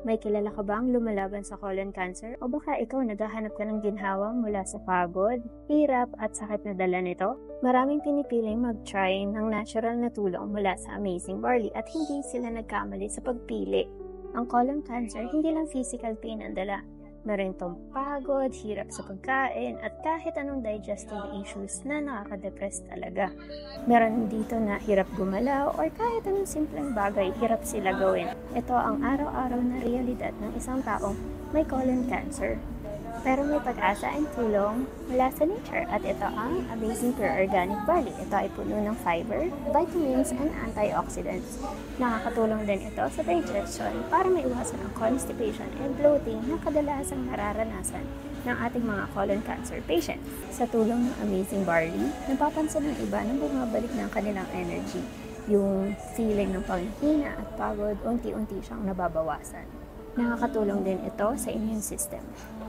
May kilala ka bang lumalaban sa colon cancer? O baka ikaw naghahanap ka ng ginhawa mula sa pagod, hirap at sakit na dala nito? Maraming pinipiling mag-try ng natural na tulong mula sa Amazing Barley at hindi sila nagkamali sa pagpili. Ang colon cancer, hindi lang physical pain ang dala. Meron itong pagod, hirap sa pagkain, at kahit anong digestive issues na nakaka-depress talaga. Meron dito na hirap gumalaw or kahit anong simpleng bagay, hirap sila gawin. Ito ang araw-araw na realidad ng isang taong may colon cancer. Pero may pag-asa and tulong mula sa nature at ito ang Amazing Pure Organic Barley. Ito ay puno ng fiber, vitamins, and antioxidants. Nakakatulong din ito sa digestion para maiwasan ang constipation and bloating na kadalasang nararanasan ng ating mga colon cancer patients. Sa tulong ng Amazing Barley, napapansin ng iba na bumabalik ng kanilang energy. Yung feeling ng panghihina at pagod, unti-unti siyang nababawasan. Nakakatulong din ito sa immune system.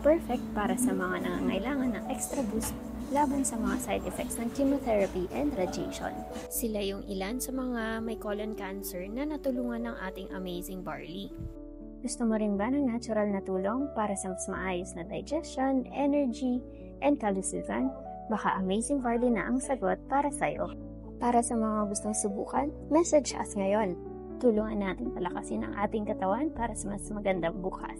Perfect para sa mga nangangailangan ng extra boost laban sa mga side effects ng chemotherapy and radiation. Sila yung ilan sa mga may colon cancer na natulungan ng ating Amazing Barley. Gusto mo rin ba ng natural na tulong para sa mas maayos na digestion, energy, and kalusugan? Baka Amazing Barley na ang sagot para sa'yo. Para sa mga gustong subukan, message us ngayon. Tulungan natin palakasin ang ating katawan para sa mas magandang bukas.